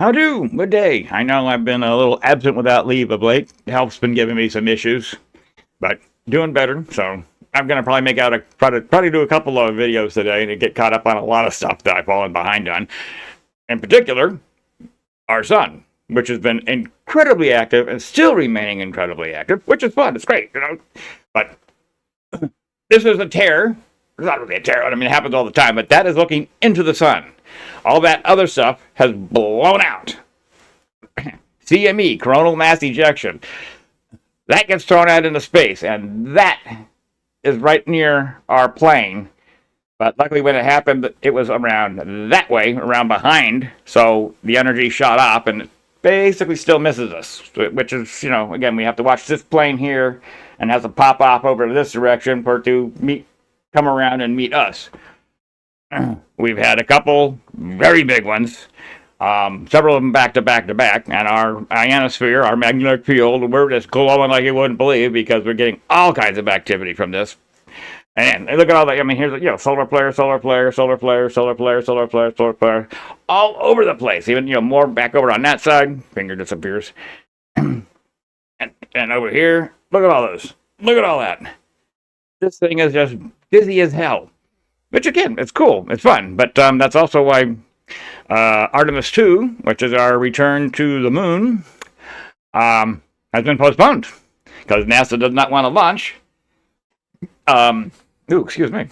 How do? Good day. I know I've been a little absent without leave of late. Health's been giving me some issues, but doing better. So I'm gonna probably make out a probably do a couple of videos today to get caught up on a lot of stuff that I've fallen behind on. In particular, our son, which has been incredibly active and still remaining incredibly active, which is fun. It's great, you know. But this is a tear. It's not really a tear. I mean, it happens all the time, but that is looking into the sun. All that other stuff has blown out. CME, coronal mass ejection. That gets thrown out into space, and that is right near our plane. But luckily, when it happened, it was around that way, around behind, so the energy shot up and it basically still misses us, which is, you know, again, we have to watch this plane here and has to pop off over to this direction for it to come around and meet us. We've had a couple very big ones, several of them back to back to back, and our ionosphere, our magnetic field, we're just glowing like you wouldn't believe because we're getting all kinds of activity from this. And look at all that. I mean, here's, you know, solar flare, solar flare, solar flare, solar flare, solar flare, solar flare, all over the place. Even, you know, more back over on that side. Finger disappears. and over here, look at all those. Look at all that. This thing is just busy as hell. Which, again, it's cool. It's fun. But that's also why Artemis 2, which is our return to the moon, has been postponed. Because NASA does not want to launch. Excuse me.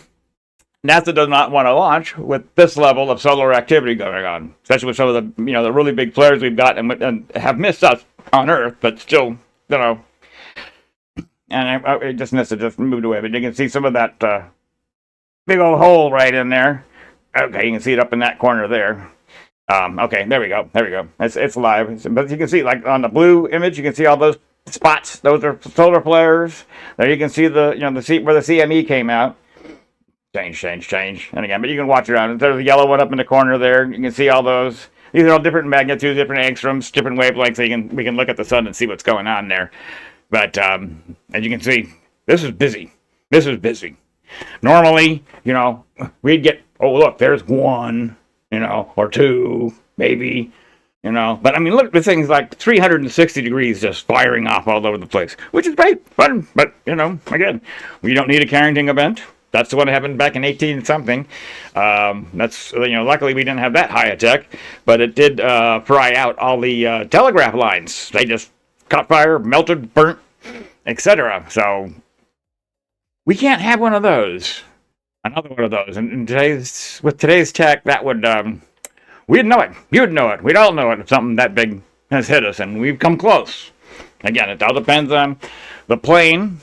NASA does not want to launch with this level of solar activity going on, especially with some of the, you know, the really big flares we've got and have missed us on Earth, but still, you know. And it just missed it, just moved away. But you can see some of that big old hole right in there. Okay, you can see it up in that corner there. Okay, there we go. There we go. It's live. But you can see, like on the blue image, you can see all those spots. Those are solar flares. There you can see the, you know, where the CME came out. Change. And again, but you can watch around. There's a yellow one up in the corner there. You can see all those. These are all different magnitudes, different angstroms, different wavelengths. So we can look at the sun and see what's going on there. But as you can see, this is busy. This is busy. Normally, you know, we'd get, oh look, there's one, you know, or two, maybe. You know, but I mean, look, the thing's like 360 degrees just firing off all over the place, which is great, fun. But, you know, again, we don't need a Carrington event. That's the one that happened back in 18 something. That's, you know, luckily we didn't have that high a tech, but it did fry out all the telegraph lines. They just caught fire, melted, burnt, etc. So we can't have one of those. Another one of those. And with today's tech, that would. We'd know it. You'd know it. We'd all know it if something that big has hit us, and we've come close. Again, it all depends on the plane.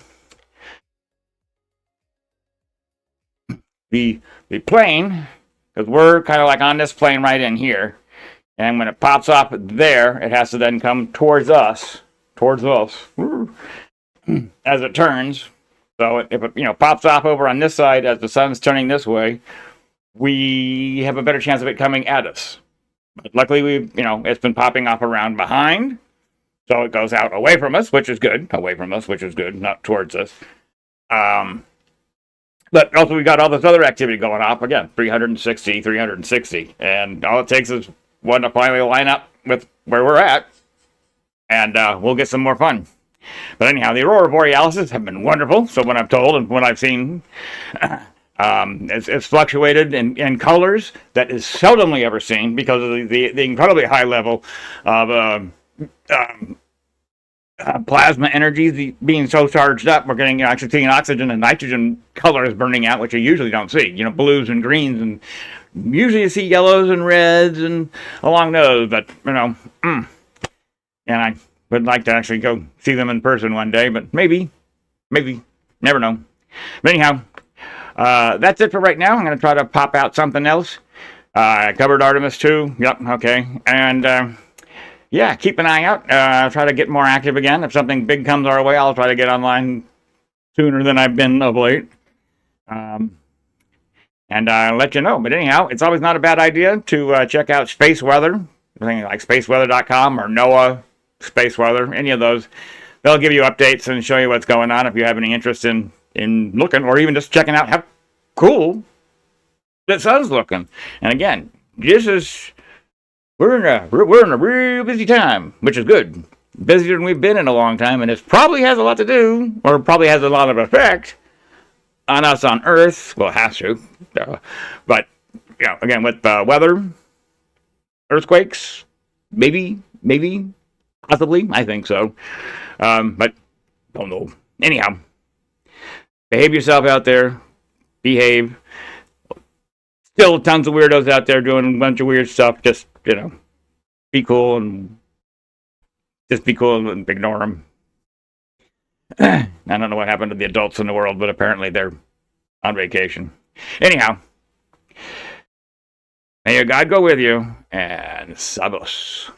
The plane, because we're kind of like on this plane right in here, and when it pops off there, it has to then come towards us, as it turns. So if it, you know, pops off over on this side as the sun's turning this way, we have a better chance of it coming at us. But luckily, it's been popping off around behind, so it goes out away from us, which is good. Not towards us. But also we got all this other activity going off again, 360, and all it takes is one to finally line up with where we're at, and we'll get some more fun. But anyhow, the aurora borealis have been wonderful. So what I'm told and what I've seen. It's fluctuated in colors that is seldomly ever seen because of the incredibly high level of plasma energy being so charged up. We're getting actually seeing oxygen and nitrogen colors burning out, which you usually don't see. You know, blues and greens, and usually you see yellows and reds and along those. But you know, and I would like to actually go see them in person one day, but maybe, never know. But anyhow. That's it for right now. I'm going to try to pop out something else. I covered Artemis 2. Yep, okay. And, yeah, keep an eye out. Try to get more active again. If something big comes our way, I'll try to get online sooner than I've been of late. And I'll let you know. But anyhow, it's always not a bad idea to check out space weather. Things like spaceweather.com or NOAA Space Weather, any of those. They'll give you updates and show you what's going on if you have any interest in looking, or even just checking out how cool the sun's looking. And again, this is we're in a real busy time, which is good. Busier than we've been in a long time, and it probably has a lot to do, or probably has a lot of effect on us on Earth. Well, it has to. But, again, with weather, earthquakes, maybe, possibly, I think so. But, don't know. Anyhow, behave yourself out there. Behave. Still tons of weirdos out there doing a bunch of weird stuff. Just, be cool and ignore them. I don't know what happened to the adults in the world, but apparently they're on vacation. Anyhow, may your God go with you, and sabos.